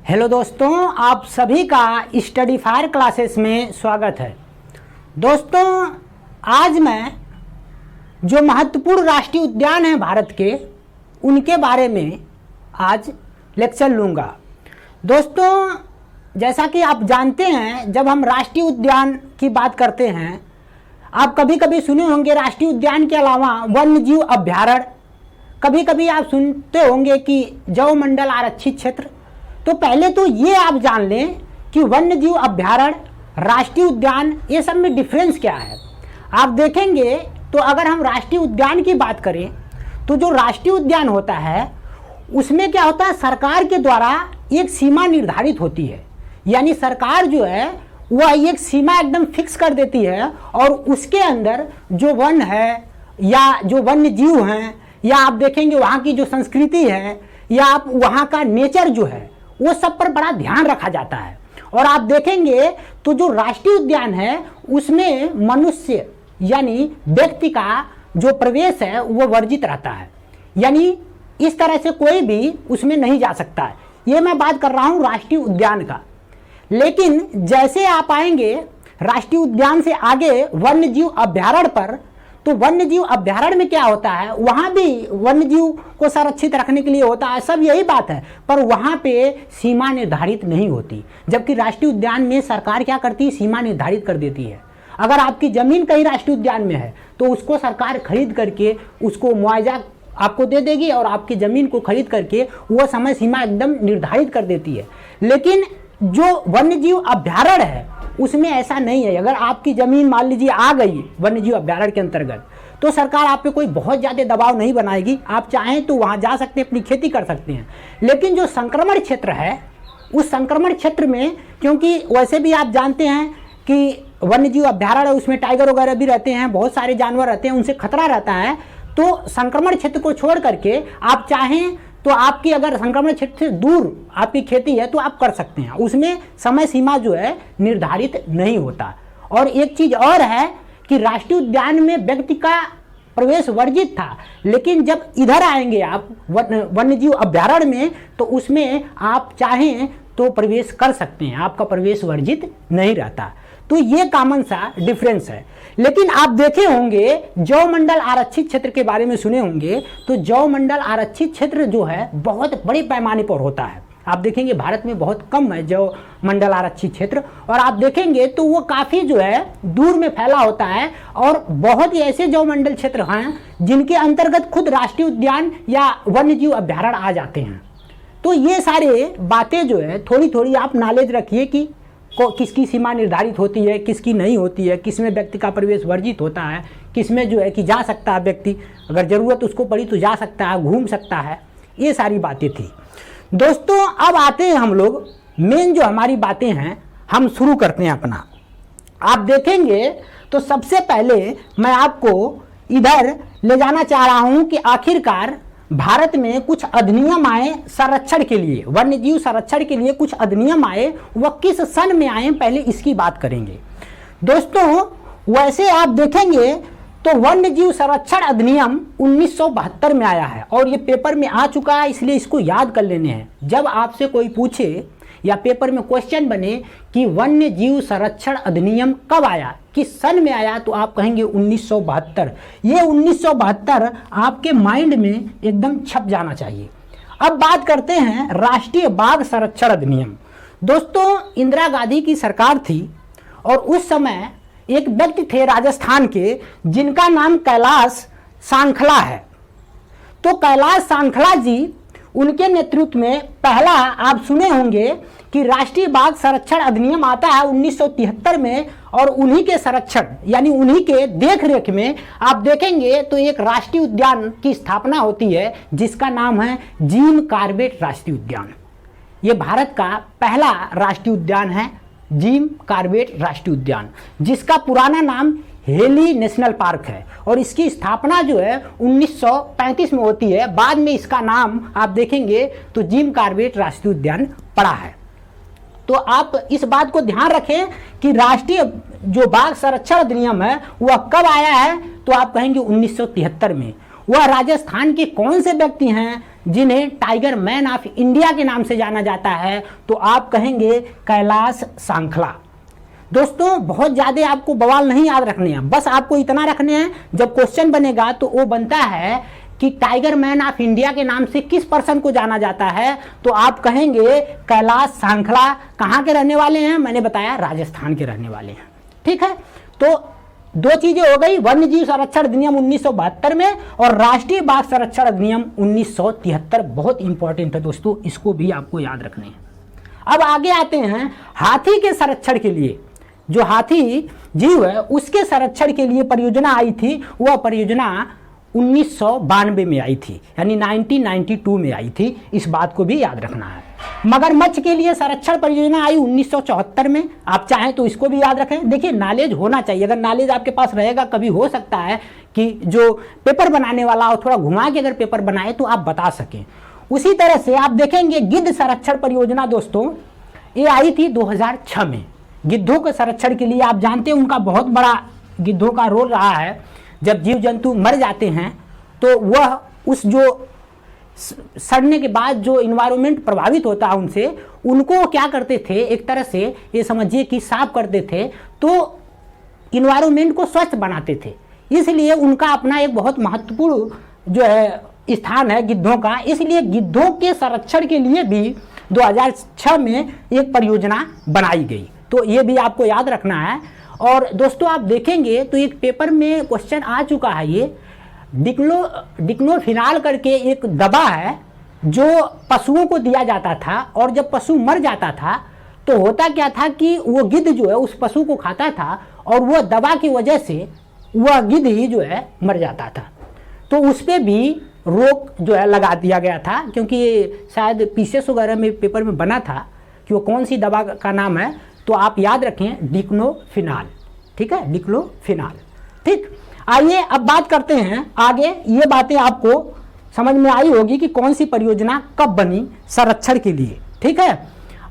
Hello दोस्तों, आप सभी का स्टडी फायर क्लासेस में स्वागत है। दोस्तों, आज मैं जो महत्वपूर्ण राष्ट्रीय उद्यान हैं भारत के, उनके बारे में आज लेक्चर लूँगा। दोस्तों, जैसा कि आप जानते हैं, जब हम राष्ट्रीय उद्यान की बात करते हैं, आप कभी कभी सुने होंगे राष्ट्रीय उद्यान के अलावा वन्यजीव अभ्यारण्य, कभी कभी आप सुनते होंगे कि जैव मंडल आरक्षित क्षेत्र। तो पहले तो ये आप जान लें कि वन्यजीव अभ्यारण्य, राष्ट्रीय उद्यान, ये सब में डिफरेंस क्या है। आप देखेंगे तो अगर हम राष्ट्रीय उद्यान की बात करें तो जो राष्ट्रीय उद्यान होता है उसमें क्या होता है, सरकार के द्वारा एक सीमा निर्धारित होती है। यानी सरकार जो है वह एक सीमा एकदम फिक्स कर देती है और उसके अंदर जो वन है या जो वन्य जीव हैं या आप देखेंगे वहाँ की जो संस्कृति है या आप वहाँ का नेचर जो है वो सब पर बड़ा ध्यान रखा जाता है। और आप देखेंगे तो जो राष्ट्रीय उद्यान है उसमें मनुष्य यानी व्यक्ति का जो प्रवेश है वो वर्जित रहता है। यानी इस तरह से कोई भी उसमें नहीं जा सकता है। ये मैं बात कर रहा हूँ राष्ट्रीय उद्यान का। लेकिन जैसे आप आएंगे राष्ट्रीय उद्यान से आगे वन्यजीव अभ्यारण्य पर, तो वन्यजीव अभ्यारण्य में क्या होता है, वहाँ भी वन्यजीव को संरक्षित रखने के लिए होता है, सब यही बात है, पर वहाँ पे सीमा निर्धारित नहीं होती। जबकि राष्ट्रीय उद्यान में सरकार क्या करती है, सीमा निर्धारित कर देती है। अगर आपकी जमीन कहीं राष्ट्रीय उद्यान में है तो उसको सरकार खरीद करके उसको मुआवजा आपको दे देगी और आपकी जमीन को खरीद करके वो समय सीमा एकदम निर्धारित कर देती है। लेकिन जो वन्यजीव अभ्यारण्य है उसमें ऐसा नहीं है। अगर आपकी जमीन मान लीजिए आ गई वन्यजीव अभ्यारण्य के अंतर्गत, तो सरकार आप पे कोई बहुत ज़्यादा दबाव नहीं बनाएगी। आप चाहें तो वहाँ जा सकते हैं, अपनी खेती कर सकते हैं। लेकिन जो संक्रमण क्षेत्र है, उस संक्रमण क्षेत्र में, क्योंकि वैसे भी आप जानते हैं कि वन्यजीव अभ्यारण्य उसमें टाइगर वगैरह भी रहते हैं, बहुत सारे जानवर रहते हैं, उनसे खतरा रहता है। तो संक्रमण क्षेत्र को छोड़ करके आप चाहें तो आपकी अगर संक्रमण क्षेत्र से दूर आपकी खेती है तो आप कर सकते हैं। उसमें समय सीमा जो है निर्धारित नहीं होता। और एक चीज और है कि राष्ट्रीय उद्यान में व्यक्ति का प्रवेश वर्जित था, लेकिन जब इधर आएंगे आप वन्यजीव अभ्यारण्य में तो उसमें आप चाहें तो प्रवेश कर सकते हैं, आपका प्रवेश वर्जित नहीं रहता। तो ये कॉमन सा डिफरेंस है। लेकिन आप देखे होंगे जैव मंडल आरक्षित क्षेत्र के बारे में सुने होंगे, तो जैव मंडल आरक्षित क्षेत्र जो है बहुत बड़े पैमाने पर होता है। आप देखेंगे भारत में बहुत कम है जैव मंडल आरक्षित क्षेत्र, और आप देखेंगे तो वो काफ़ी जो है दूर में फैला होता है। और बहुत ही ऐसे जैव मंडल क्षेत्र हैं जिनके अंतर्गत खुद राष्ट्रीय उद्यान या वन्यजीव अभ्यारण्य आ जाते हैं। तो ये सारे बातें जो है थोड़ी थोड़ी आप नॉलेज रखिए कि किसकी सीमा निर्धारित होती है, किसकी नहीं होती है, किसमें व्यक्ति का प्रवेश वर्जित होता है, किसमें जो है कि जा सकता है व्यक्ति, अगर ज़रूरत उसको पड़ी तो जा सकता है, घूम सकता है। ये सारी बातें थी। दोस्तों, अब आते हैं हम लोग मेन जो हमारी बातें हैं, हम शुरू करते हैं अपना। आप देखेंगे तो सबसे पहले मैं आपको इधर ले जाना चाह रहा हूँ कि आखिरकार भारत में कुछ अधिनियम आए संरक्षण के लिए, वन्यजीव संरक्षण के लिए कुछ अधिनियम आए, वह किस सन में आए, पहले इसकी बात करेंगे। दोस्तों, वैसे आप देखेंगे तो वन्यजीव संरक्षण अधिनियम 1972 में आया है और ये पेपर में आ चुका है, इसलिए इसको याद कर लेने हैं। जब आपसे कोई पूछे या पेपर में क्वेश्चन बने कि वन्य जीव संरक्षण अधिनियम कब आया, किस सन में आया, तो आप कहेंगे 1972। ये 1972 आपके माइंड में एकदम छप जाना चाहिए। अब बात करते हैं राष्ट्रीय बाघ संरक्षण अधिनियम। दोस्तों, इंदिरा गांधी की सरकार थी और उस समय एक व्यक्ति थे राजस्थान के जिनका नाम कैलाश सांखला है। तो कैलाश सांखला जी, उनके नेतृत्व में पहला आप सुने होंगे कि राष्ट्रीय बाघ संरक्षण अधिनियम आता है 1973 में, और उन्हीं के संरक्षण यानी उन्हीं के देखरेख में आप देखेंगे तो एक राष्ट्रीय उद्यान की स्थापना होती है जिसका नाम है जिम कॉर्बेट राष्ट्रीय उद्यान। ये भारत का पहला राष्ट्रीय उद्यान है, जिम कॉर्बेट राष्ट्रीय उद्यान, जिसका पुराना नाम हेली नेशनल पार्क है। और इसकी स्थापना जो है 1935 में होती है। बाद में इसका नाम आप देखेंगे तो जिम कॉर्बेट राष्ट्रीय उद्यान पड़ा है। तो आप इस बात को ध्यान रखें कि राष्ट्रीय जो बाघ संरक्षण अधिनियम है वह कब आया है, तो आप कहेंगे 1973 में। वह राजस्थान के कौन से व्यक्ति हैं जिन्हें टाइगर मैन ऑफ इंडिया के नाम से जाना जाता है, तो आप कहेंगे कैलाश सांखला। दोस्तों बहुत ज़्यादा आपको बवाल नहीं याद रखने हैं, बस आपको इतना रखने हैं, जब क्वेश्चन बनेगा तो वो बनता है कि टाइगर मैन ऑफ इंडिया के नाम से किस पर्सन को जाना जाता है, तो आप कहेंगे कैलाश सांखला। कहाँ के रहने वाले हैं? मैंने बताया राजस्थान के रहने वाले हैं। ठीक है, तो दो चीजें हो गई, वन्य जीव संरक्षण अधिनियम 1972 में और राष्ट्रीय बाघ संरक्षण अधिनियम 1973। बहुत इंपॉर्टेंट है दोस्तों, इसको भी आपको याद रखने हैं। अब आगे आते हैं हाथी के संरक्षण के लिए। जो हाथी जीव है उसके संरक्षण के लिए परियोजना आई थी, वह परियोजना 1992 में आई थी, यानी 1992 में आई थी। इस बात को भी याद रखना है। मगरमच्छ के लिए संरक्षण परियोजना आई 1974 में। आप चाहें तो इसको भी याद रखें। देखिए नॉलेज होना चाहिए, अगर नॉलेज आपके पास रहेगा, कभी हो सकता है कि जो पेपर बनाने वाला हो थोड़ा घुमा के अगर पेपर बनाए तो आप बता सकें। उसी तरह से आप देखेंगे गिद्ध संरक्षण परियोजना दोस्तों, ये आई थी 2006 में। गिद्धों के संरक्षण के लिए आप जानते हैं उनका बहुत बड़ा गिद्धों का रोल रहा है। जब जीव जंतु मर जाते हैं तो वह उस जो सड़ने के बाद जो इन्वायरमेंट प्रभावित होता है उनसे, उनको क्या करते थे, एक तरह से ये समझिए कि साफ करते थे, तो इन्वायरमेंट को स्वच्छ बनाते थे। इसलिए उनका अपना एक बहुत महत्वपूर्ण जो है स्थान है गिद्धों का। इसलिए गिद्धों के संरक्षण के लिए भी 2006 में एक परियोजना बनाई गई, तो ये भी आपको याद रखना है। और दोस्तों आप देखेंगे तो एक पेपर में क्वेश्चन आ चुका है, ये डिक्लोफिनाल करके एक दवा है जो पशुओं को दिया जाता था, और जब पशु मर जाता था तो होता क्या था कि वो गिद्ध जो है उस पशु को खाता था, और वह दवा की वजह से वह गिद्ध ही जो है मर जाता था। तो उस पर भी रोक जो है लगा दिया गया था, क्योंकि शायद पीसीएस वगैरह में पेपर में बना था कि वो कौन सी दवा का नाम है, तो आप याद रखें डिक्लोफिनाल। ठीक है, डिक्लोफिनाल। ठीक, आइए अब बात करते हैं आगे। ये बातें आपको समझ में आई होगी कि कौन सी परियोजना कब बनी संरक्षण के लिए। ठीक है,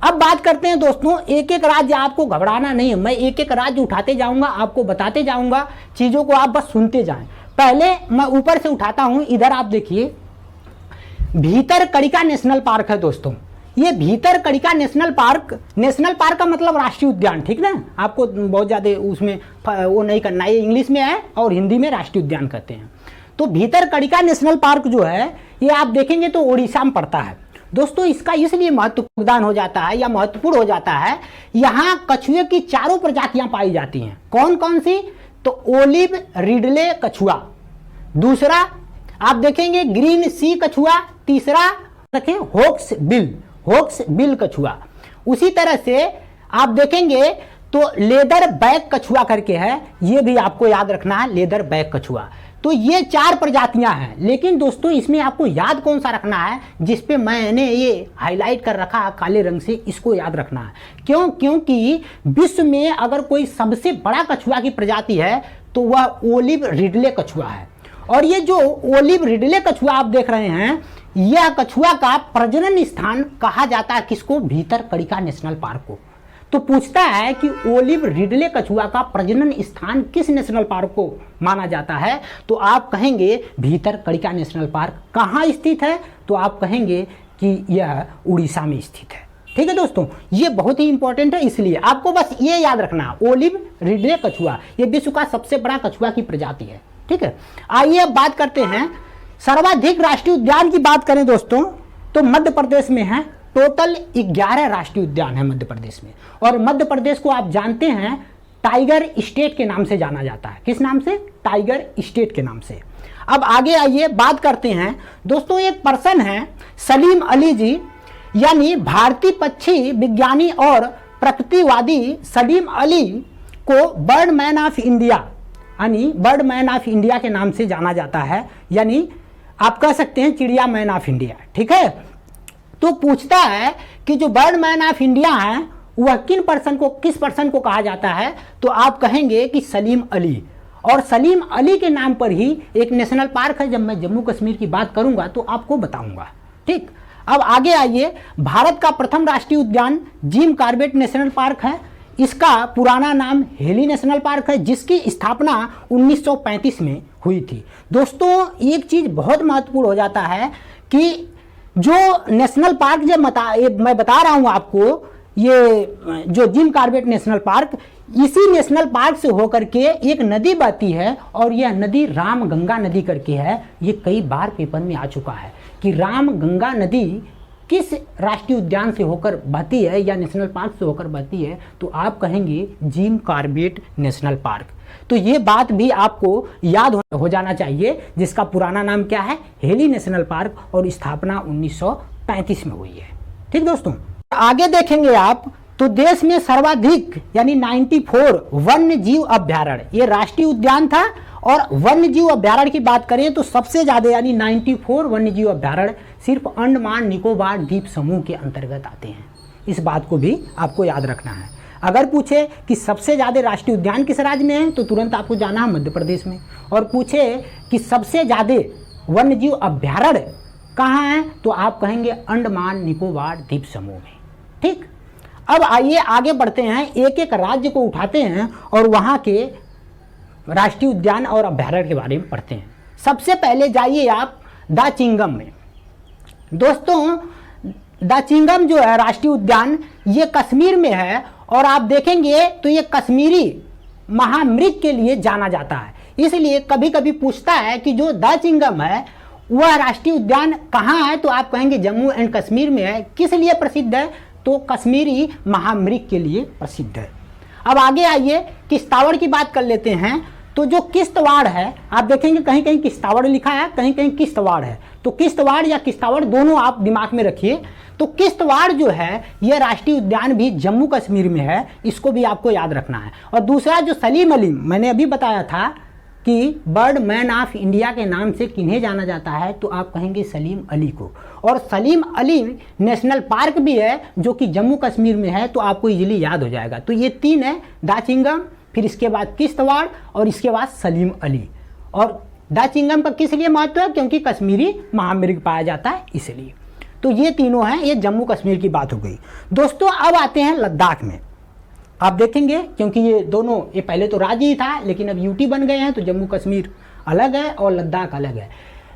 अब बात करते हैं दोस्तों, एक एक राज्य आपको घबराना नहीं है, मैं एक एक राज्य उठाते जाऊंगा, आपको बताते जाऊंगा, चीजों को आप बस सुनते जाएं। पहले मैं ऊपर से उठाता हूं, इधर आप देखिए, भीतरकनिका नेशनल पार्क है दोस्तों। ये भीतरकनिका नेशनल पार्क का मतलब राष्ट्रीय उद्यान। ठीक ना, आपको बहुत ज़्यादा उसमें वो नहीं करना है, इंग्लिश में है और हिंदी में राष्ट्रीय उद्यान कहते हैं। तो भीतरकनिका नेशनल पार्क जो है ये आप देखेंगे तो उड़ीसा में पड़ता है दोस्तों। इसका इसलिए महत्वपूर्ण हो जाता है या महत्वपूर्ण हो जाता है, यहाँ कछुए की 4 प्रजातियां पाई जाती हैं। कौन कौन सी? तो ओलिव रिडले कछुआ, दूसरा आप देखेंगे ग्रीन सी कछुआ, तीसरा देखें होक्स बिल कछुआ। उसी तरह से आप देखेंगे तो लेदर बैक कछुआ करके है, ये भी आपको याद रखना है, लेदर बैक कछुआ। तो ये 4 प्रजातियां हैं। लेकिन दोस्तों इसमें आपको याद कौन सा रखना है, जिसपे मैंने ये हाईलाइट कर रखा है काले रंग से, इसको याद रखना है। क्यों? क्योंकि विश्व में अगर कोई सबसे बड़ा कछुआ की प्रजाति है तो वह ओलिव रिडले कछुआ है। और ये जो ओलिव रिडले कछुआ आप देख रहे हैं, यह कछुआ का प्रजनन स्थान कहा जाता है किसको? भीतरकनिका नेशनल पार्क को। तो पूछता है कि ओलिव रिडले कछुआ का प्रजनन स्थान किस नेशनल पार्क को माना जाता है, तो आप कहेंगे भीतरकनिका नेशनल पार्क। कहाँ स्थित है? तो आप कहेंगे कि यह उड़ीसा में स्थित है। ठीक है दोस्तों, ये बहुत ही इंपॉर्टेंट है, इसलिए आपको बस ये याद रखना, ओलिव रिडले कछुआ ये विश्व का सबसे बड़ा कछुआ की प्रजाति है। ठीक है, आइए अब बात करते हैं सर्वाधिक राष्ट्रीय उद्यान की बात करें दोस्तों, तो मध्य प्रदेश में है। टोटल 11 राष्ट्रीय उद्यान है मध्य प्रदेश में, और मध्य प्रदेश को आप जानते हैं टाइगर स्टेट के नाम से जाना जाता है। किस नाम से? टाइगर स्टेट के नाम से। अब आगे आइए बात करते हैं दोस्तों, एक पर्सन है सलीम अली जी, यानी भारतीय पक्षी विज्ञानी और प्रकृतिवादी सलीम अली को बर्डमैन ऑफ इंडिया, यानी बर्डमैन ऑफ इंडिया के नाम से जाना जाता है, यानी आप कह सकते हैं चिड़िया मैन ऑफ इंडिया। ठीक है, तो पूछता है कि जो बर्डमैन ऑफ इंडिया है वह किस पर्सन को कहा जाता है, तो आप कहेंगे कि सलीम अली। और सलीम अली के नाम पर ही एक नेशनल पार्क है, जब मैं जम्मू कश्मीर की बात करूंगा तो आपको बताऊंगा। ठीक, अब आगे आइए, भारत का प्रथम राष्ट्रीय उद्यान जिम कॉर्बेट नेशनल पार्क है। इसका पुराना नाम हेली नेशनल पार्क है, जिसकी स्थापना 1935 में हुई थी। दोस्तों एक चीज बहुत महत्वपूर्ण हो जाता है कि जो नेशनल पार्क मैं बता रहा हूं आपको, ये जो जिम कॉर्बेट नेशनल पार्क, इसी नेशनल पार्क से होकर के एक नदी बहती है और यह नदी रामगंगा नदी करके है। ये कई बार पेपर में आ चुका है कि रामगंगा नदी किस राष्ट्रीय उद्यान से होकर बहती है या नेशनल पार्क से होकर बहती है, तो आप कहेंगे जिम कॉर्बेट नेशनल पार्क। तो ये बात भी आपको याद हो जाना चाहिए, जिसका पुराना नाम क्या है, हेली नेशनल पार्क, और स्थापना 1935 में हुई है। ठीक दोस्तों, आगे देखेंगे आप तो देश में सर्वाधिक यानी 94 वन्य जीव अभ्यारण्य, ये राष्ट्रीय उद्यान था, और वन्य जीव अभ्यारण्य की बात करें तो सबसे ज्यादा यानी 94 वन्य जीव अभ्यारण्य सिर्फ अंडमान निकोबार द्वीप समूह के अंतर्गत आते हैं। इस बात को भी आपको याद रखना है। अगर पूछे कि सबसे ज्यादा राष्ट्रीय उद्यान किस राज्य में है, तो तुरंत आपको जाना है मध्य प्रदेश में, और पूछे कि सबसे ज्यादा वन्य जीव अभ्यारण्य कहाँ है, तो आप कहेंगे अंडमान निकोबार द्वीप समूह में। ठीक, अब आइए आगे बढ़ते हैं, एक एक राज्य को उठाते हैं और वहां के राष्ट्रीय उद्यान और अभ्यारण्य के बारे में पढ़ते हैं। सबसे पहले जाइए आप दाचिंगम में। दोस्तों, दाचिंगम जो है राष्ट्रीय उद्यान, ये कश्मीर में है, और आप देखेंगे तो ये कश्मीरी महामृग के लिए जाना जाता है। इसलिए कभी कभी पूछता है कि जो दाचिंगम है वह राष्ट्रीय उद्यान कहाँ है, तो आप कहेंगे जम्मू एंड कश्मीर में है। किस लिए प्रसिद्ध है, तो कश्मीरी महामृग के लिए प्रसिद्ध है। अब आगे आइए किश्तवाड़ की बात कर लेते हैं। तो जो किश्तवाड़ है, आप देखेंगे कहीं कहीं किश्तवाड़ लिखा है, कहीं कहीं किश्तवाड़ है, तो किश्तवाड़ या किश्तवाड़ दोनों आप दिमाग में रखिए। तो किश्तवाड़ जो है यह राष्ट्रीय उद्यान भी जम्मू कश्मीर में है, इसको भी आपको याद रखना है। और दूसरा जो सलीम अली, मैंने अभी बताया था कि बर्ड मैन ऑफ इंडिया के नाम से किन्हें जाना जाता है, तो आप कहेंगे सलीम अली को। और सलीम अली नेशनल पार्क भी है जो कि जम्मू कश्मीर में है, तो आपको इजीली याद हो जाएगा। तो ये तीन है, दाचिंगम, फिर इसके बाद किश्तवाड़, और इसके बाद सलीम अली। और दाचिंगम का किस लिए महत्व है, क्योंकि कश्मीरी महामृग पाया जाता है इसलिए। तो ये तीनों हैं, ये जम्मू कश्मीर की बात हो गई। दोस्तों, अब आते हैं लद्दाख में। आप देखेंगे क्योंकि ये दोनों, ये पहले तो राज्य ही था लेकिन अब यूटी बन गए हैं, तो जम्मू कश्मीर अलग है और लद्दाख अलग है।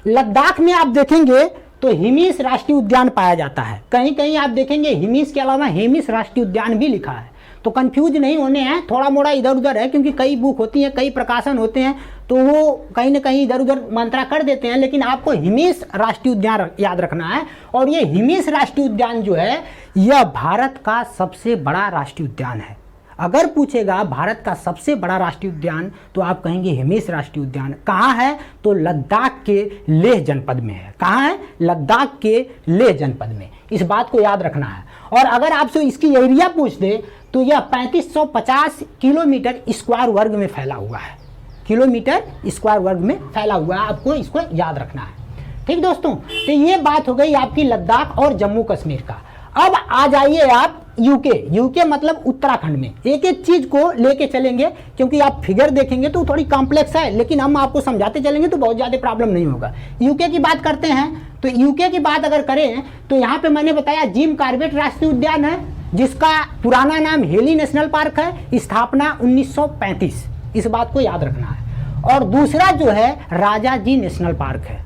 लद्दाख में आप देखेंगे तो हिमीस राष्ट्रीय उद्यान पाया जाता है। कहीं कहीं आप देखेंगे हिमीस के अलावा हेमिस राष्ट्रीय उद्यान भी लिखा है, तो कंफ्यूज नहीं होने हैं, थोड़ा मोड़ा इधर उधर है, क्योंकि कई बुक होती हैं, कई प्रकाशन होते हैं, तो वो कहीं ना कहीं इधर उधर मंत्रा कर देते हैं। लेकिन आपको हिमीस राष्ट्रीय उद्यान याद रखना है। और ये हिमीस राष्ट्रीय उद्यान जो है यह भारत का सबसे बड़ा राष्ट्रीय उद्यान है। अगर पूछेगा भारत का सबसे बड़ा राष्ट्रीय उद्यान, तो आप कहेंगे हिमीस राष्ट्रीय उद्यान। कहाँ है, तो लद्दाख के लेह जनपद में है। कहाँ है, लद्दाख के लेह जनपद में। इस बात को याद रखना है। और अगर आपसे इसकी एरिया पूछ दे तो यह 3550 किलोमीटर स्क्वायर वर्ग में फैला हुआ है। किलोमीटर स्क्वायर वर्ग में फैला हुआ है, आपको इसको याद रखना है। ठीक दोस्तों, तो ये बात हो गई आपकी लद्दाख और जम्मू कश्मीर का। अब आ जाइए आप यूके। यूके मतलब उत्तराखंड में। एक एक चीज को लेके चलेंगे, क्योंकि आप फिगर देखेंगे तो थोड़ी कॉम्प्लेक्स है, लेकिन हम आपको समझाते चलेंगे तो बहुत ज्यादा प्रॉब्लम नहीं होगा। यूके की बात करते हैं, तो यूके की बात अगर करें तो यहाँ पे मैंने बताया जिम कॉर्बेट राष्ट्रीय उद्यान है, जिसका पुराना नाम हेली नेशनल पार्क है, स्थापना 1935। इस बात को याद रखना है। और दूसरा जो है राजाजी नेशनल पार्क है।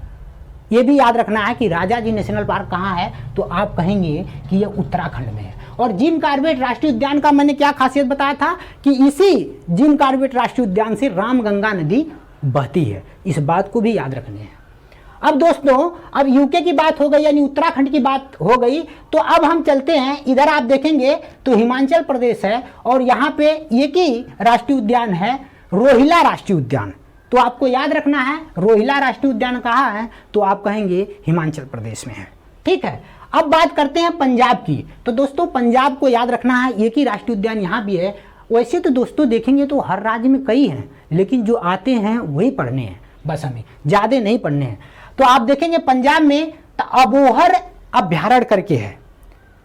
ये भी याद रखना है कि राजाजी नेशनल पार्क कहाँ है, तो आप कहेंगे कि यह उत्तराखंड में है। और जिम कॉर्बेट राष्ट्रीय उद्यान का मैंने क्या खासियत बताया था कि इसी जिम कॉर्बेट राष्ट्रीय उद्यान से रामगंगा नदी बहती है। इस बात को भी याद रखने हैं। अब दोस्तों, अब यूके की बात हो गई, यानी उत्तराखंड की बात हो गई, तो अब हम चलते हैं इधर। आप देखेंगे तो हिमाचल प्रदेश है, और यहाँ पे एक ही राष्ट्रीय उद्यान है, रोहिला राष्ट्रीय उद्यान। तो आपको याद रखना है रोहिला राष्ट्रीय उद्यान कहाँ है, तो आप कहेंगे हिमाचल प्रदेश में है। ठीक है, अब बात करते हैं पंजाब की। तो दोस्तों, पंजाब को याद रखना है, एक ही राष्ट्रीय उद्यान यहाँ भी है। वैसे तो दोस्तों देखेंगे तो हर राज्य में कई हैं, लेकिन जो आते हैं वही पढ़ने हैं, बस हमें ज़्यादा नहीं पढ़ने हैं। तो आप देखेंगे पंजाब में अबोहर अभ्यारण्य करके है।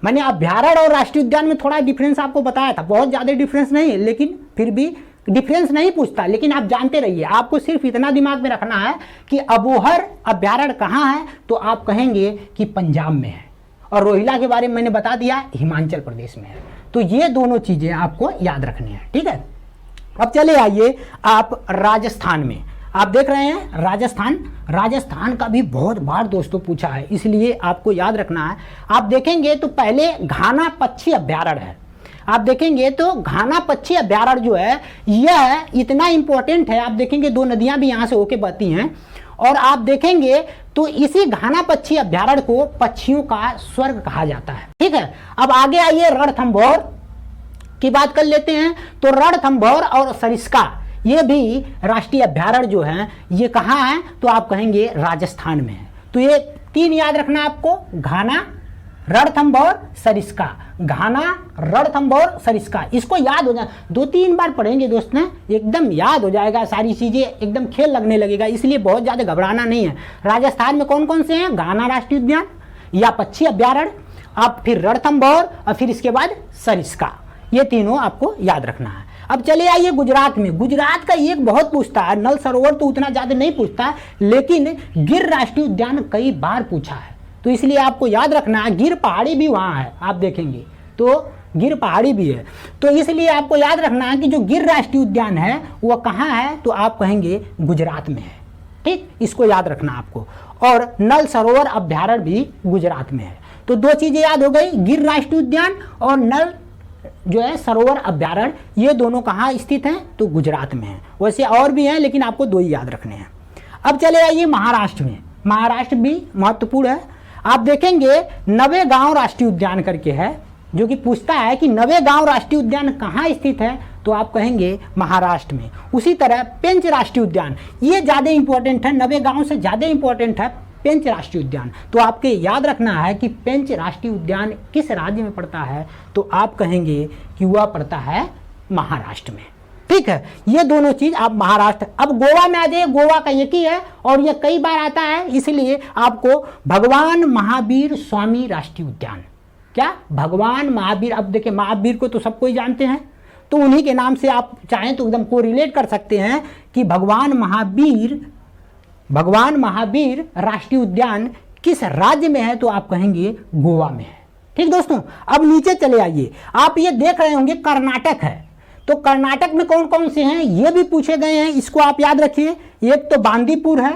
मैंने अभ्यारण्य और राष्ट्रीय उद्यान में थोड़ा डिफरेंस आपको बताया था, बहुत ज़्यादा डिफरेंस नहीं है, लेकिन फिर भी डिफरेंस नहीं पूछता, लेकिन आप जानते रहिए। आपको सिर्फ इतना दिमाग में रखना है कि अबोहर अभ्यारण्य कहाँ है, तो आप कहेंगे कि पंजाब में है। और रोहिला के बारे में मैंने बता दिया, हिमाचल प्रदेश में है। तो ये दोनों चीजें आपको याद रखनी है। ठीक है, अब चले आइए आप राजस्थान में। आप देख रहे हैं राजस्थान, राजस्थान का भी बहुत बार दोस्तों पूछा है, इसलिए आपको याद रखना है। आप देखेंगे तो पहले घाना पक्षी अभ्यारण्य है, आप देखेंगे तो घाना पक्षी अभ्यारण्य जो है यह इतना इंपॉर्टेंट है। आप देखेंगे दो नदियां भी यहाँ से होके बहती हैं, और आप देखेंगे तो इसी घाना पक्षी अभ्यारण्य को पक्षियों का स्वर्ग कहा जाता है। ठीक है, अब आगे आइए रणथंभौर की बात कर लेते हैं। तो रणथंभौर और सरिस्का ये भी राष्ट्रीय अभ्यारण्य जो है ये कहाँ है, तो आप कहेंगे राजस्थान में है। तो ये 3 याद रखना आपको, घाना, रणथंभौर, सरिस्का। घाना, रणथंभौर, सरिस्का, इसको याद हो जाए, 2-3 बार पढ़ेंगे दोस्त ने एकदम याद हो जाएगा, सारी चीजें एकदम खेल लगने लगेगा, इसलिए बहुत ज्यादा घबराना नहीं है। राजस्थान में कौन कौन से हैं, घाना राष्ट्रीय उद्यान या पक्षी अभ्यारण्य, अब फिर रणथंभौर और फिर इसके बाद सरिस्का, ये तीनों आपको याद रखना है। अब चले आइए गुजरात में। गुजरात का एक बहुत पूछता है, नल सरोवर तो उतना ज्यादा नहीं पूछता, लेकिन गिर राष्ट्रीय उद्यान कई बार पूछा है, तो इसलिए आपको याद रखना है। गिर पहाड़ी भी वहां है, आप देखेंगे तो गिर पहाड़ी भी है, तो इसलिए आपको याद रखना है कि जो गिर राष्ट्रीय उद्यान है वह कहाँ है, तो आप कहेंगे गुजरात में है। ठीक, इसको याद रखना आपको। और नल सरोवर अभ्यारण्य भी गुजरात में है। तो 2 चीजें याद हो गई, गिर राष्ट्रीय उद्यान और नल जो है सरोवर अभ्यारण्य, ये दोनों कहाँ स्थित हैं, तो गुजरात में है। वैसे और भी हैं लेकिन आपको 2 ही याद रखने हैं। अब चले आइए महाराष्ट्र में। महाराष्ट्र भी महत्वपूर्ण है। आप देखेंगे नवेगांव राष्ट्रीय उद्यान करके है, जो कि पूछता है कि नवेगांव राष्ट्रीय उद्यान कहाँ स्थित है, तो आप कहेंगे महाराष्ट्र में। उसी तरह पेंच राष्ट्रीय उद्यान, ये ज्यादा इंपॉर्टेंट है, नवेगांव से ज्यादा इंपॉर्टेंट है पेंच राष्ट्रीय उद्यान। तो आपके याद रखना है कि पेंच राष्ट्रीय उद्यान किस राज्य में पड़ता है, तो आप कहेंगे कि वह पड़ता है महाराष्ट्र में। ठीक है, ये दोनों चीज आप महाराष्ट्र। अब गोवा में आ जाइए, गोवा का एक ही है और ये कई बार आता है, इसलिए आपको भगवान महावीर स्वामी राष्ट्रीय उद्यान, क्या भगवान महावीर, अब देखिए महावीर को तो सबको ही जानते हैं, तो उन्हीं के नाम से आप चाहें तो एकदम को रिलेट कर सकते हैं कि भगवान महावीर राष्ट्रीय उद्यान किस राज्य में है, तो आप कहेंगे गोवा में है। ठीक दोस्तों, अब नीचे चले आइए। आप ये देख रहे होंगे कर्नाटक है, तो कर्नाटक में कौन कौन से हैं ये भी पूछे गए हैं, इसको आप याद रखिए। एक तो बांदीपुर है,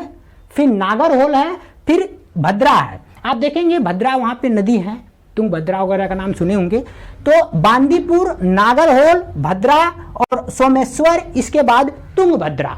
फिर नागरहोल है, फिर भद्रा है। आप देखेंगे भद्रा वहां पे नदी है, तुंगभद्रा वगैरह का नाम सुने होंगे। तो बांदीपुर, नागरहोल, भद्रा और सोमेश्वर, इसके बाद तुंगभद्रा।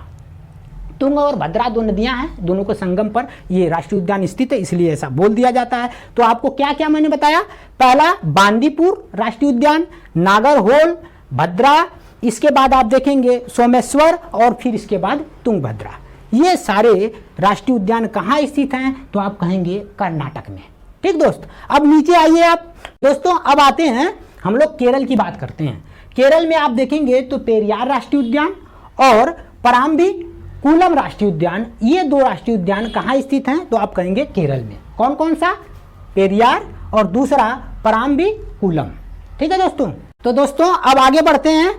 तुंग और भद्रा 2 नदियां हैं, दोनों को संगम पर ये राष्ट्रीय उद्यान स्थित है, इसलिए ऐसा बोल दिया जाता है। तो आपको क्या क्या मैंने बताया, पहला बांदीपुर राष्ट्रीय उद्यान, नागरहोल, भद्रा, इसके बाद आप देखेंगे सोमेश्वर और फिर इसके बाद तुंगभद्रा। ये सारे राष्ट्रीय उद्यान कहाँ स्थित हैं, तो आप कहेंगे कर्नाटक में। ठीक दोस्त, अब नीचे आइए आप दोस्तों। अब आते हैं हम लोग केरल की बात करते हैं। केरल में आप देखेंगे तो पेरियार राष्ट्रीय उद्यान और पराम्बी कुलम राष्ट्रीय उद्यान, ये 2 राष्ट्रीय उद्यान कहाँ स्थित हैं, तो आप कहेंगे केरल में। कौन कौन सा, पेरियार और दूसरा पराम्बी कुलम। ठीक है दोस्तों, तो दोस्तों अब आगे बढ़ते हैं।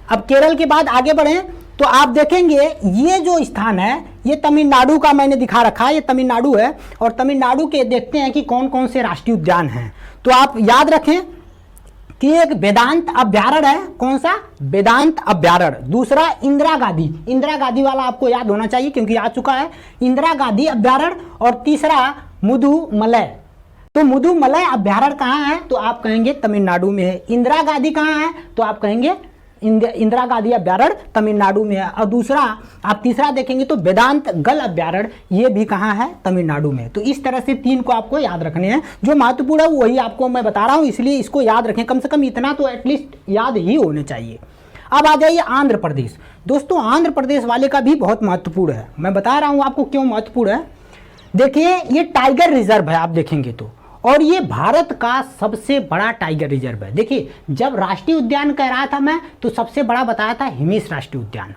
अब केरल के बाद आगे बढ़ें तो आप देखेंगे ये जो स्थान है ये तमिलनाडु का मैंने दिखा रखा है, ये तमिलनाडु है, और तमिलनाडु के देखते हैं कि कौन कौन से राष्ट्रीय उद्यान हैं। तो आप याद रखें कि एक वेदांत अभ्यारण्य है, कौन सा, वेदांत अभ्यारण्य। दूसरा इंदिरा गांधी, इंदिरा गांधी वाला आपको याद होना चाहिए क्योंकि आ चुका है, इंदिरा गांधी अभ्यारण्य। और तीसरा मुदुमलय। तो मुदुमलय अभ्यारण्य कहाँ है, तो आप कहेंगे तमिलनाडु में है। इंदिरा गांधी कहाँ है, तो आप कहेंगे इंदिरा गांधी अभ्यारण्य तमिलनाडु में है। और दूसरा आप तीसरा देखेंगे तो वेदांत गल अभ्यारण्य, ये भी कहाँ है, तमिलनाडु में। तो इस तरह से 3 को आपको याद रखने हैं, जो महत्वपूर्ण है वही आपको मैं बता रहा हूँ, इसलिए इसको याद रखें, कम से कम इतना तो एटलीस्ट याद ही होने चाहिए। अब आ जाइए आंध्र प्रदेश। दोस्तों आंध्र प्रदेश वाले का भी बहुत महत्वपूर्ण है, मैं बता रहा हूँ आपको क्यों महत्वपूर्ण है। देखिए ये टाइगर रिजर्व है, आप देखेंगे तो, और ये भारत का सबसे बड़ा टाइगर रिजर्व है। देखिए जब राष्ट्रीय उद्यान कह रहा था मैं तो सबसे बड़ा बताया था हिमेश राष्ट्रीय उद्यान,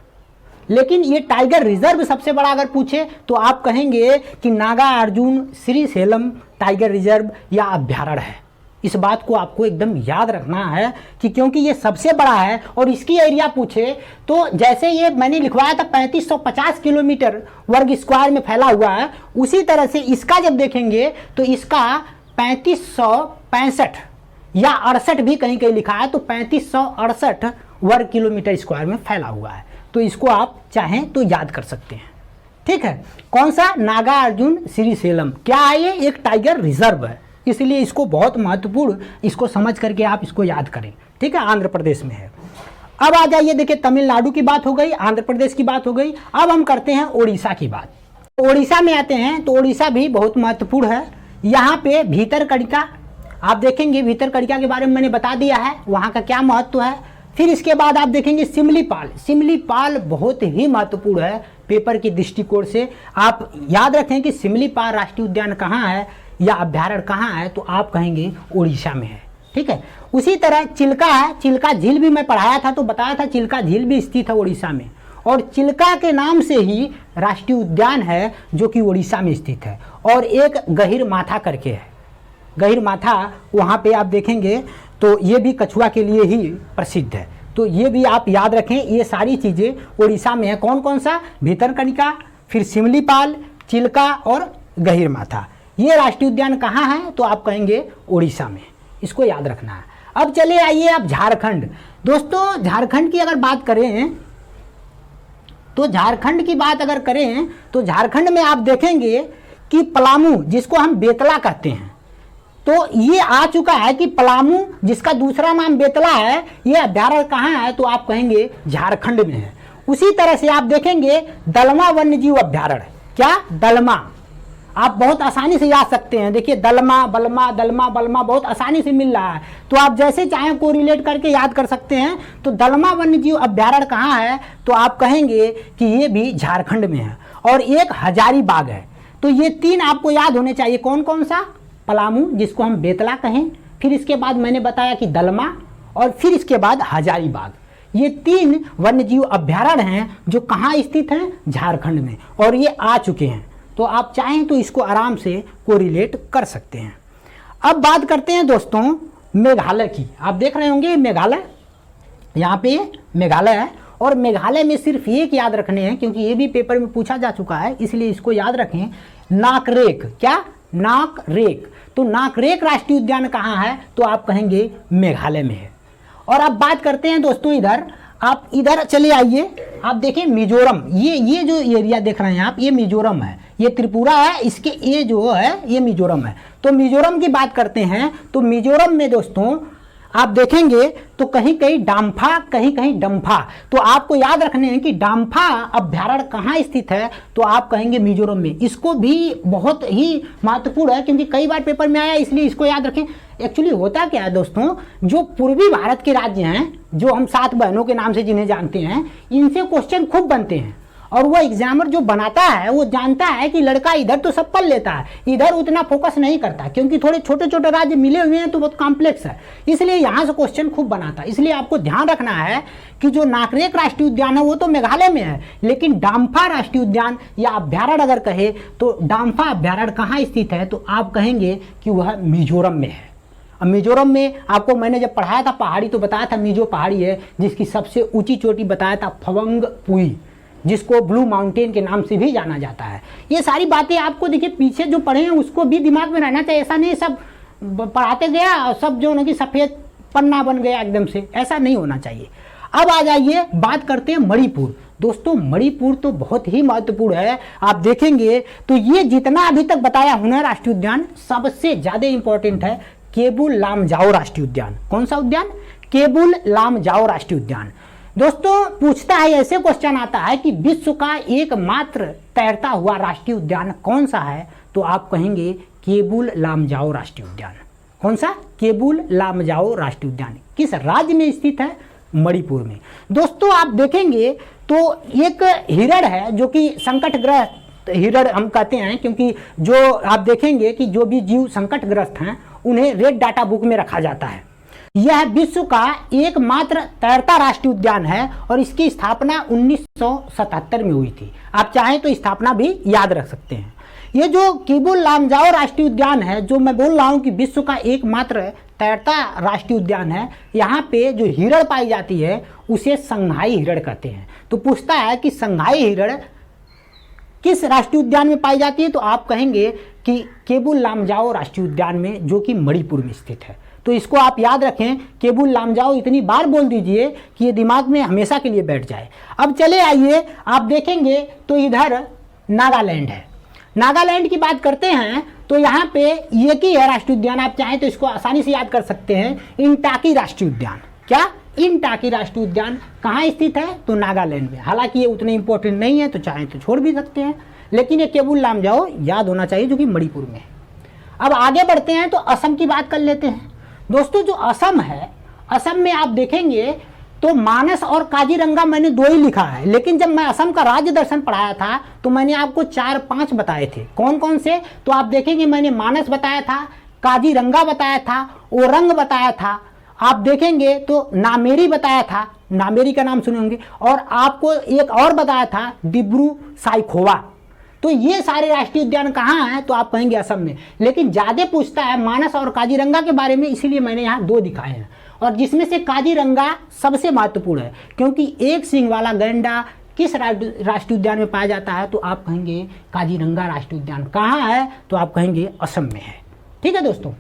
लेकिन ये टाइगर रिजर्व सबसे बड़ा अगर पूछे तो आप कहेंगे कि नागा अर्जुन श्रीशैलम टाइगर रिजर्व या अभ्यारण्य है। इस बात को आपको एकदम याद रखना है कि क्योंकि ये सबसे बड़ा है और इसकी एरिया पूछे तो जैसे ये मैंने लिखवाया था 3550 किलोमीटर वर्ग स्क्वायर में फैला हुआ है, उसी तरह से इसका जब देखेंगे तो इसका 3565 या 68 भी कहीं कहीं लिखा है, तो 3568 वर्ग किलोमीटर स्क्वायर में फैला हुआ है। तो इसको आप चाहें तो याद कर सकते हैं। ठीक है। कौन सा? नागार्जुन श्रीशैलम। क्या है ये? एक टाइगर रिजर्व है, इसलिए इसको बहुत महत्वपूर्ण, इसको समझ करके आप इसको याद करें, ठीक है। आंध्र प्रदेश में है। अब आ जाइए, देखिए तमिलनाडु की बात हो गई, आंध्र प्रदेश की बात हो गई, अब हम करते हैं उड़ीसा की बात। उड़ीसा में आते हैं तो उड़ीसा भी बहुत महत्वपूर्ण है। यहाँ पे भीतरकनिका आप देखेंगे, भीतरकनिका के बारे में मैंने बता दिया है, वहाँ का क्या महत्व है। फिर इसके बाद आप देखेंगे सिमलीपाल। सिमलीपाल बहुत ही महत्वपूर्ण है पेपर की दृष्टिकोण से। आप याद रखें कि सिमलीपाल राष्ट्रीय उद्यान कहाँ है या अभ्यारण्य कहाँ है, तो आप कहेंगे उड़ीसा में है, ठीक है। उसी तरह चिल्का है, चिल्का झील भी मैं पढ़ाया था तो बताया था, चिल्का झील भी स्थित है उड़ीसा में, और चिल्का के नाम से ही राष्ट्रीय उद्यान है जो कि उड़ीसा में स्थित है। और एक गहीर माथा करके है, गहीर माथा, वहाँ पे आप देखेंगे तो ये भी कछुआ के लिए ही प्रसिद्ध है। तो ये भी आप याद रखें, ये सारी चीज़ें उड़ीसा में है। कौन कौन सा? भीतरकनिका, फिर सिमलीपाल, चिल्का और गहीर माथा। ये राष्ट्रीय उद्यान कहाँ है? तो आप कहेंगे उड़ीसा में, इसको याद रखना है। अब चले आइए आप झारखंड। दोस्तों झारखंड की अगर बात करें तो झारखंड की बात अगर करें तो झारखंड में आप देखेंगे कि पलामू, जिसको हम बेतला कहते हैं, तो ये आ चुका है कि पलामू, जिसका दूसरा नाम बेतला है, ये अभ्यारण्य कहाँ है? तो आप कहेंगे झारखंड में है। उसी तरह से आप देखेंगे दलमा वन्यजीव अभ्यारण्य। क्या? दलमा। आप बहुत आसानी से याद सकते हैं, देखिए दलमा, बलमा, दलमा, बलमा बहुत आसानी से मिल रहा है, तो आप जैसे चाहें कोरिलेट करके याद कर सकते हैं। तो दलमा वन्यजीव अभ्यारण्य कहाँ है? तो आप कहेंगे कि ये भी झारखंड में है। और एक हजारीबाग है। तो ये तीन आपको याद होने चाहिए। कौन कौन सा? पलामू, जिसको हम बेतला कहें, फिर इसके बाद मैंने बताया कि दलमा, और फिर इसके बाद हजारीबाग। ये तीन वन्यजीव अभ्यारण्य हैं जो कहाँ स्थित हैं? झारखंड में, और ये आ चुके हैं। तो आप चाहें तो इसको आराम से कोरिलेट कर सकते हैं। अब बात करते हैं दोस्तों मेघालय की। आप देख रहे होंगे मेघालय, यहाँ पे मेघालय है, और मेघालय में सिर्फ एक याद रखने हैं क्योंकि ये भी पेपर में पूछा जा चुका है, इसलिए इसको याद रखें, नाकरेक। क्या? नाकरेक। तो नाकरेक राष्ट्रीय उद्यान कहाँ है? तो आप कहेंगे मेघालय में है। और अब बात करते हैं दोस्तों इधर, आप इधर चले आइए, आप देखें मिजोरम। ये जो एरिया देख रहे हैं आप, ये मिजोरम है, ये त्रिपुरा है, इसके ये जो है ये मिजोरम है। तो मिजोरम की बात करते हैं तो मिजोरम में दोस्तों आप देखेंगे तो कहीं कहीं डाम्फा, कहीं कहीं डम्फा। तो आपको याद रखने हैं कि डाम्फा अभ्यारण्य कहाँ स्थित है? तो आप कहेंगे मिजोरम में। इसको भी बहुत ही महत्वपूर्ण है क्योंकि कई बार पेपर में आया, इसलिए इसको याद रखें। एक्चुअली होता क्या है दोस्तों, जो पूर्वी भारत के राज्य हैं, जो हम 7 बहनों के नाम से जिन्हें जानते हैं, इनसे क्वेश्चन खूब बनते हैं, और वो एग्जामर जो बनाता है वो जानता है कि लड़का इधर तो सब पढ़ लेता है, इधर उतना फोकस नहीं करता, क्योंकि थोड़े छोटे छोटे राज्य मिले हुए हैं तो बहुत कॉम्प्लेक्स है, इसलिए यहाँ से क्वेश्चन खूब बनाता है। इसलिए आपको ध्यान रखना है कि जो नाकरेक राष्ट्रीय उद्यान है वो तो मेघालय में है, लेकिन डाम्फा राष्ट्रीय उद्यान या अभ्यारण्य अगर कहे तो डाम्फा अभ्यारण्य कहाँ स्थित है? तो आप कहेंगे कि वह मिजोरम में है। अब मिजोरम में आपको मैंने जब पढ़ाया था पहाड़ी तो बताया था मिजो पहाड़ी है, जिसकी सबसे ऊंची चोटी बताया था फवंगपुई, जिसको ब्लू माउंटेन के नाम से भी जाना जाता है। ये सारी बातें आपको देखिए पीछे जो पढ़े हैं उसको भी दिमाग में रहना चाहिए। ऐसा नहीं सब पढ़ाते गया और सब जो है कि सफ़ेद पन्ना बन गया एकदम से, ऐसा नहीं होना चाहिए। अब आ जाइए बात करते हैं मणिपुर। दोस्तों मणिपुर तो बहुत ही महत्वपूर्ण है। आप देखेंगे तो ये जितना अभी तक बताया हुनर राष्ट्रीय उद्यान, सबसे ज़्यादा इंपॉर्टेंट है केबुल लामजाओ राष्ट्रीय उद्यान। कौन सा उद्यान? केबुल लामजाओ राष्ट्रीय उद्यान। दोस्तों पूछता है, ऐसे क्वेश्चन आता है कि विश्व का एकमात्र तैरता हुआ राष्ट्रीय उद्यान कौन सा है? तो आप कहेंगे केबुल लामजाओ राष्ट्रीय उद्यान। कौन सा? केबुल लामजाओ राष्ट्रीय उद्यान किस राज्य में स्थित है? मणिपुर में। दोस्तों आप देखेंगे तो एक हिरण है जो कि संकटग्रस्त हिरण हम कहते हैं, क्योंकि जो आप देखेंगे कि जो भी जीव संकटग्रस्त हैं उन्हें रेड डाटा बुक में रखा जाता है। यह विश्व का एकमात्र तैरता राष्ट्रीय उद्यान है और इसकी स्थापना 1977 में हुई थी। आप चाहें तो स्थापना भी याद रख सकते हैं। ये जो केबुल लामजाओ राष्ट्रीय उद्यान है, जो मैं बोल रहा हूं कि विश्व का एकमात्र तैरता राष्ट्रीय उद्यान है, यहाँ पे जो हिरण पाई जाती है उसे संघाई हिरण कहते हैं। तो पूछता है कि संघाई हिरण किस राष्ट्रीय उद्यान में पाई जाती है? तो आप कहेंगे कि केबुल लामजाओ राष्ट्रीय उद्यान में, जो कि मणिपुर में स्थित है। तो इसको आप याद रखें, केबुल लामजाओ इतनी बार बोल दीजिए कि ये दिमाग में हमेशा के लिए बैठ जाए। अब चले आइए, आप देखेंगे तो इधर नागालैंड है। नागालैंड की बात करते हैं तो यहाँ पे एक ही है राष्ट्रीय उद्यान, आप चाहें तो इसको आसानी से याद कर सकते हैं, इंटाकी राष्ट्रीय उद्यान। क्या? इंटाकी राष्ट्रीय उद्यान कहाँ स्थित है? तो नागालैंड में। हालांकि ये उतने इंपॉर्टेंट नहीं है, तो चाहें तो छोड़ भी सकते हैं, लेकिन ये केबुल लामजाओ याद होना चाहिए, जो कि मणिपुर में है। अब आगे बढ़ते हैं तो असम की बात कर लेते हैं। दोस्तों जो असम है, असम में आप देखेंगे तो मानस और काजीरंगा मैंने 2 ही लिखा है, लेकिन जब मैं असम का राज्य दर्शन पढ़ाया था तो मैंने आपको 4-5 बताए थे। कौन कौन से? तो आप देखेंगे मैंने मानस बताया था, काजीरंगा बताया था, ओरंग बताया था, आप देखेंगे तो नामेरी बताया था, नामेरी का नाम सुने होंगे, और आपको एक और बताया था डिब्रू साइखोवा। तो ये सारे राष्ट्रीय उद्यान कहाँ हैं? तो आप कहेंगे असम में। लेकिन ज़्यादा पूछता है मानस और काजीरंगा के बारे में, इसीलिए मैंने यहाँ 2 दिखाए हैं, और जिसमें से काजीरंगा सबसे महत्वपूर्ण है, क्योंकि एक सींग वाला गैंडा किस राष्ट्रीय उद्यान में पाया जाता है? तो आप कहेंगे काजीरंगा राष्ट्रीय उद्यान। कहाँ है? तो आप कहेंगे असम में है। ठीक है दोस्तों,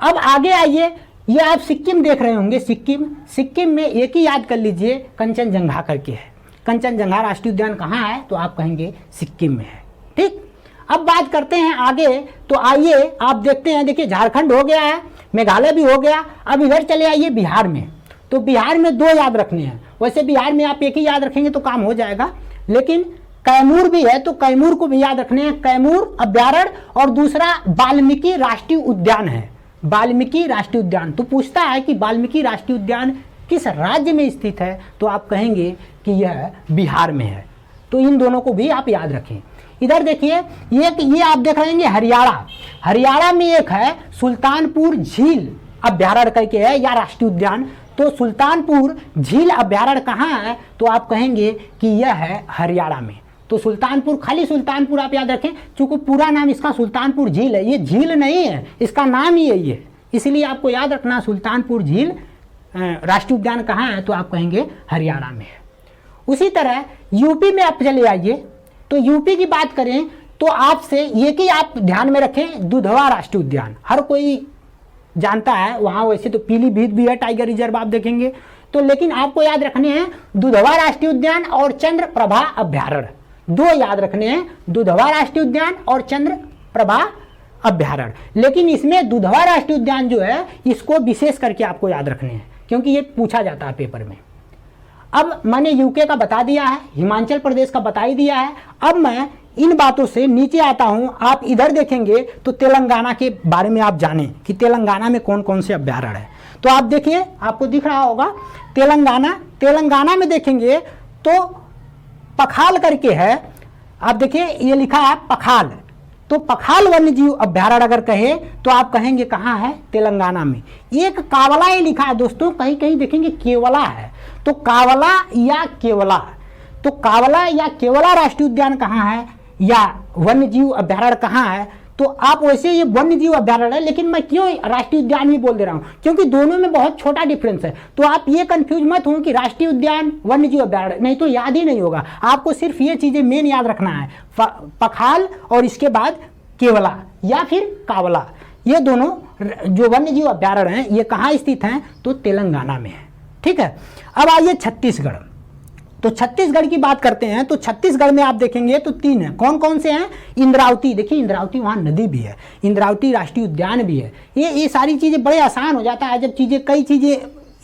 अब आगे आइए, ये आप सिक्किम देख रहे होंगे। सिक्किम में एक ही याद कर लीजिए, कंचनजंगा करके है। कंचनजंगा राष्ट्रीय उद्यान कहाँ है? तो आप कहेंगे सिक्किम में है। ठीक, अब बात करते हैं आगे, तो आइए आप देखते हैं। देखिए झारखंड हो गया है, मेघालय भी हो गया, अब इधर चले आइए बिहार में। तो बिहार में 2 याद रखने हैं। वैसे बिहार में आप एक ही याद रखेंगे तो काम हो जाएगा, लेकिन कैमूर भी है, तो कैमूर को भी याद रखने हैं। कैमूर अभ्यारण्य, और दूसरा वाल्मीकि राष्ट्रीय उद्यान है। वाल्मीकि राष्ट्रीय उद्यान, तो पूछता है कि वाल्मीकि राष्ट्रीय उद्यान किस राज्य में स्थित है? तो आप कहेंगे कि यह बिहार में है। तो इन दोनों को भी आप याद रखें। इधर देखिए, ये आप देख रहे हैं हरियाणा। हरियाणा में एक है सुल्तानपुर झील अभ्यारण्य करके है, या राष्ट्रीय उद्यान। तो सुल्तानपुर झील अभ्यारण्य कहाँ है? तो आप कहेंगे कि यह है हरियाणा में। तो सुल्तानपुर, खाली सुल्तानपुर आप याद रखें, चूंकि पूरा नाम इसका सुल्तानपुर झील है, ये झील नहीं है, इसका नाम ही यही है, इसलिए आपको याद रखना सुल्तानपुर झील राष्ट्रीय उद्यान कहाँ है? तो आप कहेंगे हरियाणा में है। उसी तरह यूपी में आप चले आइए, तो यूपी की बात करें तो आपसे एक ही आप ध्यान में रखें, दुधवा राष्ट्रीय उद्यान हर कोई जानता है। वहाँ वैसे तो पीलीभीत भी है, टाइगर रिजर्व आप देखेंगे तो, लेकिन आपको याद रखने हैं दुधवा राष्ट्रीय उद्यान और चंद्रप्रभा अभ्यारण्य। 2 याद रखने हैं, दुधवा राष्ट्रीय उद्यान और चंद्रप्रभा अभ्यारण्य। लेकिन इसमें दुधवा राष्ट्रीय उद्यान जो है, इसको विशेष करके आपको याद रखने हैं, क्योंकि ये पूछा जाता है पेपर में। अब मैंने यूके का बता दिया है, हिमाचल प्रदेश का बता ही दिया है। अब मैं इन बातों से नीचे आता हूं। आप इधर देखेंगे तो तेलंगाना के बारे में आप जानें कि तेलंगाना में कौन कौन से अभ्यारण्य है। तो आप देखिए, आपको दिख रहा होगा तेलंगाना में देखेंगे तो पखाल करके है। आप देखिए ये लिखा है पखाल, तो पखाल वन्यजीव अभ्यारण्य अगर कहे तो आप कहेंगे कहाँ है? तेलंगाना में। एक कावला ये लिखा है दोस्तों, कहीं कहीं देखेंगे केवला है, तो कावला या केवला, तो कावला या केवला राष्ट्रीय उद्यान कहाँ है या वन्यजीव अभ्यारण्य कहाँ है? तो आप वैसे ये वन्यजीव अभ्यारण्य है, लेकिन मैं क्यों राष्ट्रीय उद्यान ही बोल दे रहा हूँ? क्योंकि दोनों में बहुत छोटा डिफरेंस है। तो आप ये कंफ्यूज मत हो कि राष्ट्रीय उद्यान वन्यजीव अभ्यारण्य, नहीं तो याद ही नहीं होगा। आपको सिर्फ ये चीजें मेन याद रखना है, पखाल और इसके बाद केवला या फिर कावला। ये दोनों जो वन्यजीव अभ्यारण्य हैं, ये कहाँ स्थित हैं? तो तेलंगाना में है। ठीक है, अब आइए छत्तीसगढ़। तो छत्तीसगढ़ की बात करते हैं तो छत्तीसगढ़ में आप देखेंगे तो 3 हैं। कौन कौन से हैं? इंद्रावती, देखिए इंद्रावती वहाँ नदी भी है, इंद्रावती राष्ट्रीय उद्यान भी है। ये सारी चीज़ें बड़े आसान हो जाता है जब कई चीज़ें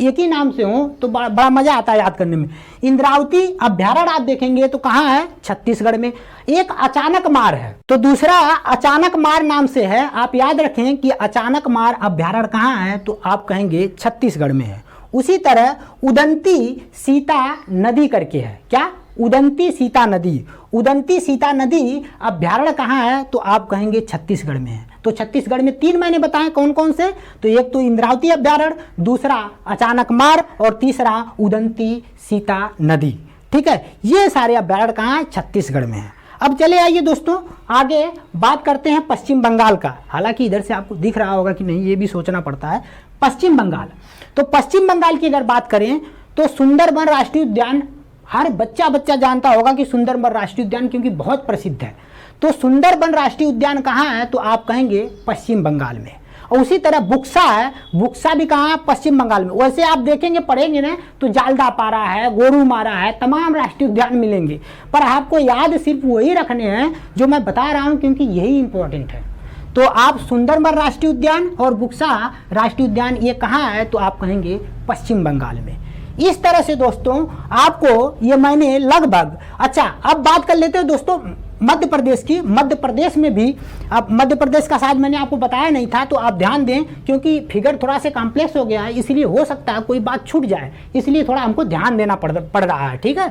एक ही नाम से हों, तो बड़ा मजा आता है याद करने में। इंद्रावती अभ्यारण्य आप देखेंगे तो कहाँ है? छत्तीसगढ़ में। एक अचानक मार है, तो दूसरा अचानक मार नाम से है। आप याद रखें कि अचानक मार अभ्यारण्य कहाँ है? तो आप कहेंगे छत्तीसगढ़ में है। उसी तरह उदंती सीता नदी करके है। क्या? उदंती सीता नदी। उदंती सीता नदी अभ्यारण्य कहाँ है? तो आप कहेंगे छत्तीसगढ़ में है। तो छत्तीसगढ़ में 3 मैंने बताए कौन कौन से, तो एक तो इंद्रावती अभ्यारण्य, दूसरा अचानक मार और तीसरा उदंती सीता नदी। ठीक है, ये सारे अभ्यारण्य कहाँ है? छत्तीसगढ़ में है। अब चले आइए दोस्तों आगे बात करते हैं पश्चिम बंगाल का। हालांकि इधर से आपको दिख रहा होगा कि नहीं, ये भी सोचना पड़ता है। पश्चिम बंगाल, तो पश्चिम बंगाल की अगर बात करें तो सुंदरबन राष्ट्रीय उद्यान, हर बच्चा जानता होगा कि सुंदरबन राष्ट्रीय उद्यान क्योंकि बहुत प्रसिद्ध है। तो सुंदरबन राष्ट्रीय उद्यान कहाँ है? तो आप कहेंगे पश्चिम बंगाल में। और उसी तरह बुक्सा है, बुक्सा भी कहाँ है? पश्चिम बंगाल में। वैसे आप देखेंगे पढ़ेंगे ना तो जालदापारा है, गोरुमारा है, तमाम राष्ट्रीय उद्यान मिलेंगे, पर आपको याद सिर्फ वही रखने हैं जो मैं बता रहा हूँ, क्योंकि यही इंपॉर्टेंट है। तो आप सुंदरबन राष्ट्रीय उद्यान और बुक्सा राष्ट्रीय उद्यान ये कहाँ है? तो आप कहेंगे पश्चिम बंगाल में। इस तरह से दोस्तों आपको ये मैंने लगभग, अच्छा अब बात कर लेते हैं दोस्तों मध्य प्रदेश की। मध्य प्रदेश में भी, अब मध्य प्रदेश का शायद मैंने आपको बताया नहीं था, तो आप ध्यान दें क्योंकि फिगर थोड़ा सा कॉम्प्लेक्स हो गया है, इसलिए हो सकता है कोई बात छूट जाए, इसलिए थोड़ा हमको ध्यान देना पड़ रहा है, ठीक है।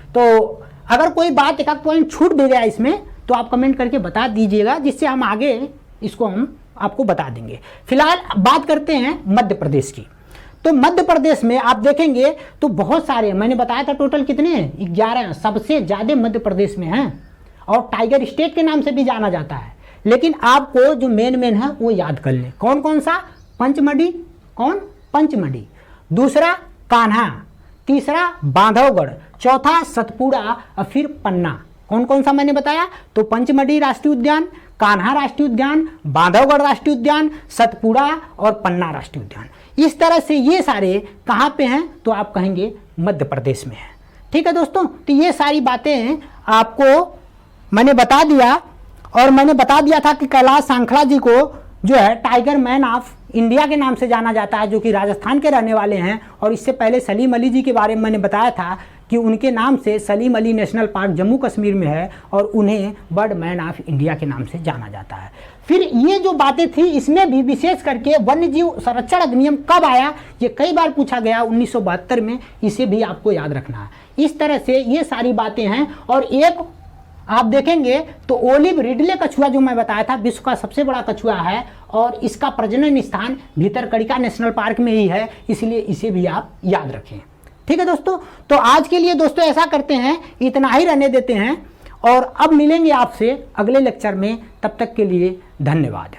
तो अगर कोई बात एक पॉइंट छूट भी गया इसमें तो आप कमेंट करके बता दीजिएगा, जिससे हम आगे इसको हम आपको बता देंगे। फिलहाल बात करते हैं मध्य प्रदेश की। तो मध्य प्रदेश में आप देखेंगे तो बहुत सारे, मैंने बताया था टोटल कितने हैं? 11, सबसे ज्यादा मध्य प्रदेश में हैं और टाइगर स्टेट के नाम से भी जाना जाता है। लेकिन आपको जो मेन है वो याद कर लें। कौन कौन सा? पंचमढ़ी, कौन? पंचमढ़ी। दूसरा कान्हा, तीसरा बांधवगढ़, चौथा सतपुड़ा और फिर पन्ना। कौन कौन सा मैंने बताया? तो पंचमढ़ी राष्ट्रीय उद्यान, कान्हा राष्ट्रीय उद्यान, बांधवगढ़ राष्ट्रीय उद्यान, सतपुड़ा और पन्ना राष्ट्रीय उद्यान। इस तरह से ये सारे कहाँ पे हैं? तो आप कहेंगे मध्य प्रदेश में है। ठीक है दोस्तों, तो ये सारी बातें आपको मैंने बता दिया, और मैंने बता दिया था कि कैलाश सांखला जी को जो है टाइगर मैन ऑफ इंडिया के नाम से जाना जाता है, जो कि राजस्थान के रहने वाले हैं। और इससे पहले सलीम अली जी के बारे में मैंने बताया था कि उनके नाम से सलीम अली नेशनल पार्क जम्मू कश्मीर में है और उन्हें बर्ड मैन ऑफ इंडिया के नाम से जाना जाता है। फिर ये जो बातें थी इसमें भी विशेष करके वन्य जीव संरक्षण अधिनियम कब आया, ये कई बार पूछा गया, 1972 में। इसे भी आपको याद रखना है। इस तरह से ये सारी बातें हैं। और एक आप देखेंगे तो ओलिव रिडले कछुआ जो मैं बताया था विश्व का सबसे बड़ा कछुआ है और इसका प्रजनन स्थान भीतरकनिका नेशनल पार्क में ही है, इसलिए इसे भी आप याद रखें। ठीक है दोस्तों, तो आज के लिए दोस्तों ऐसा करते हैं, इतना ही रहने देते हैं और अब मिलेंगे आपसे अगले लेक्चर में। तब तक के लिए धन्यवाद।